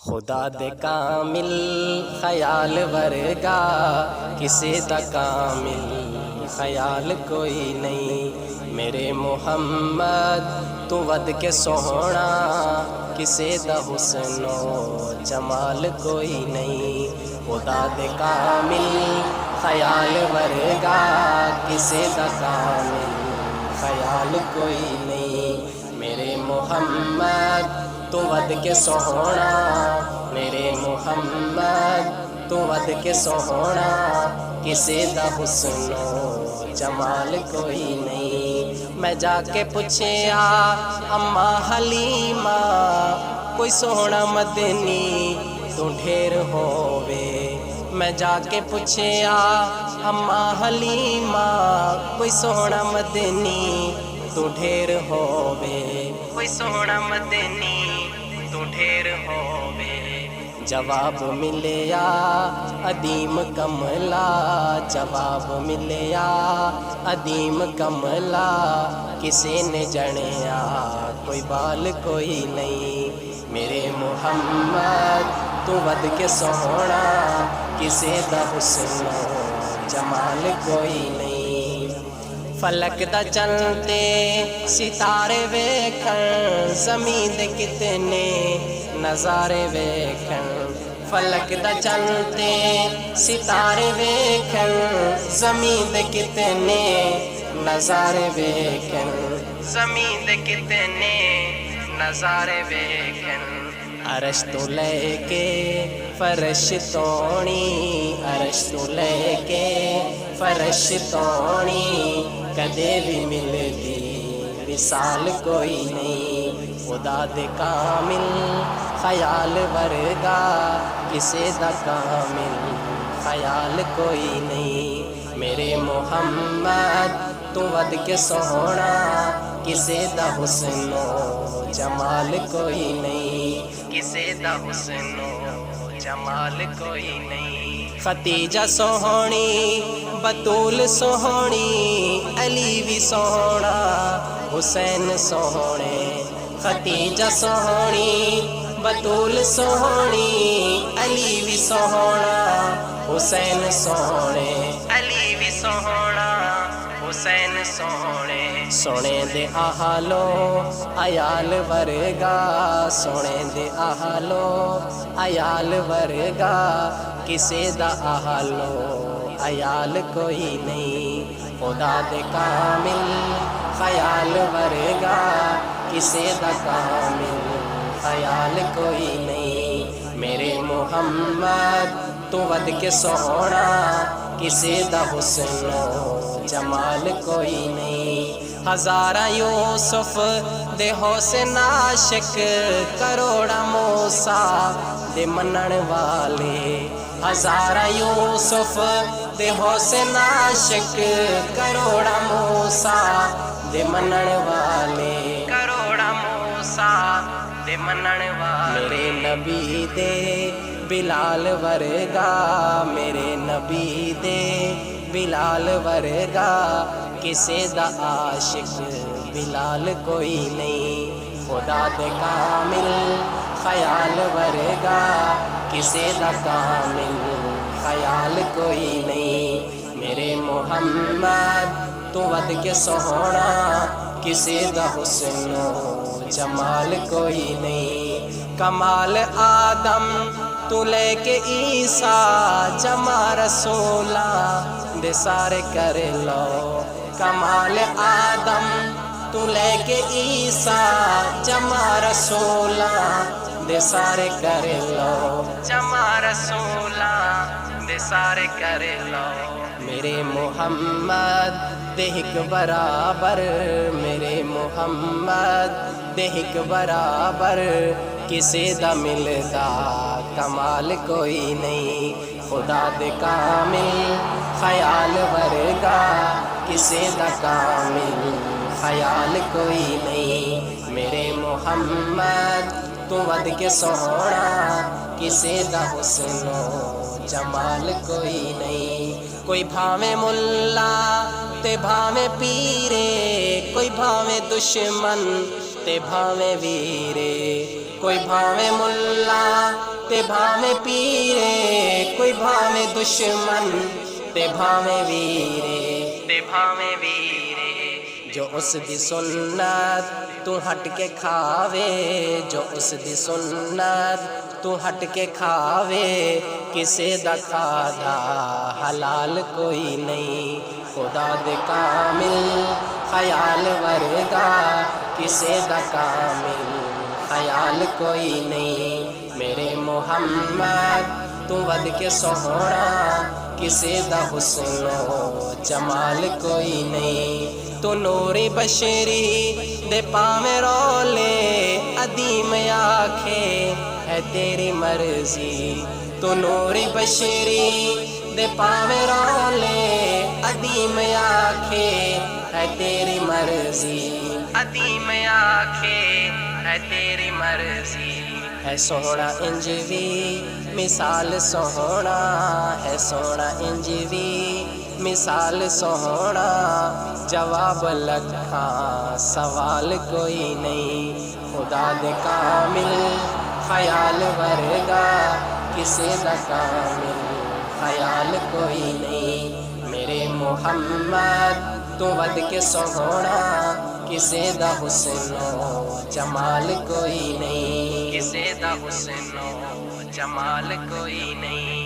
خدا دے کامل خیال ورگا کسی دا کامل خیال کوئی نہیں، میرے محمد تو ود کے سوہنا کسی دا حسن و جمال کوئی نہیں۔ خدا دے کامل خیال ورگا کسی دا کامل خیال کوئی نہیں، میرے محمد تو ود کے سوہنا، میرے محمد تو ود کے سوہنا کسی دا حسن و جمال کوئی نہیں۔ میں جا کے پوچھیا اماں حلیمہ کوئی سوہنا مدنی تو ڈھیر ہووے، میں جا کے پوچھیا اماں حلیمہ کوئی سوہنا مدنی تو ڈھیر ہووے، کوئی سوہنا مدنی تو ڈھیر ہووے۔ جواب ملیا عدیم کملا، جواب ملیا عدیم کملا، کسی نے جنیا کوئی بال کوئی نہیں، میرے محمد تو ود کے سوہنا کسی دا حسن و جمال کوئی نہیں۔ فلک دا چلتے ستارے ویکھن، زمین دے کتنے نظارے ویکھن، فلک دا چلتے ستارے ویکھن، زمین دے کتنے نظارے ویکھن، زمین دے کتنے نظارے ویکھن۔ عرش تو لے کے فرش تونی، عرش تو لے کے فرش تونی، کدے بھی ملدی مثال کوئی نہیں۔ خدا دے کامل خیال ورگا کسی دا کامل خیال کوئی نہیں، میرے محمد تو ود کے سوہنا کسی دا حسن و جمال کوئی نہیں، کسی دا حسن و جمال کوئی نہیں۔ ختیجہ سوہنی بطول سوہنی، علی بھی سوہنا حسین سوہنے، ختیجہ سوہنی بطول سوہنی، علی بھی سوہنا حسین سوہنے، علی بھی سوہنا حسین سوہنے۔ سونے دے آہالو عیال ورگا، سونے دے آہالو عیال ورگا کسی دا آہالو عیال کوئی نہیں۔ خدا دے کامل خیال ورگا کسی دا کامل خیال کوئی نہیں، میرے محمد تو ود کے سوہنا کسی دا حسن و جمال کوئی نہیں۔ ہزارہ یوسف دے حسن عاشق، کروڑا موسیٰ دے منن والے، ہزارہ یوسف دے حسن عاشق، کروڑا موسیٰ دے منن والے، کروڑا موسیٰ دے منن والے۔ میرے نبی دے بلال ورگا، میرے نبی دے بلال ورگا کسی دا عاشق بلال کوئی نہیں۔ خدا دے کامل خیال ورگا کسی دا کامل خیال کوئی نہیں، میرے محمد تو ود کے سوہنا کسی دا حسن و جمال کوئی نہیں۔ کمال آدم تو لے کے عیسیٰ، جمع رسولہ دے سارے کر لو، کمال آدم تو لے کے عیسیٰ، جمع رسولہ دے سارے کر لو، جمع رسولہ دے سارے کر لو۔ میرے محمد دے ہک برابر، میرے محمد دے ہک برابر کسی دا ملدا کمال کوئی نہیں۔ خدا دے کامل خیال ورگا کسی دا کامل خیال کوئی نہیں، میرے محمد تو ود کے سوہنا کسی دا حسن و جمال کوئی نہیں۔ کوئی بھاویں ملا تے بھاویں پیرے، کوئی بھاویں دشمن تے بھاویں ویرے، کوئی بھاویں ملا تے بھاویں پیرے کوئی بھاویں دشمن تے بھاویں ویرے جو اس دی سنت تو ہٹ کے کھاوے جو اس دی سنت تو ہٹ کے کھاوے کسے دا کھادا حلال کوئی نہیں خدا دے کامل خیال ورگا کسے دا کامل خیال کوئی نہیں میرے محمد تو ود کے سوہنا کسے دا حسن و جمال کوئی نہیں تو نوری بشری دے پاویں رولے عدیم آکھے ہے تیری مرضی تو نوری بشری دے پاویں رولے عدیم آکھے ہے تیری مرضی عدیم آکھے ہے تیری مرضی ہے سونا انج وی مثال سونا ہے سونا انج وی مثال سونا جواب لکھاں سوال کوئی نہیں خدا دے کامل خیال ورگا کسے دا کامل خیال کوئی نہیں میرے محمد تو ود کے سوہنا کسے دا حسن و جمال کوئی نہیں کسے دا حسن و جمال کوئی نہیں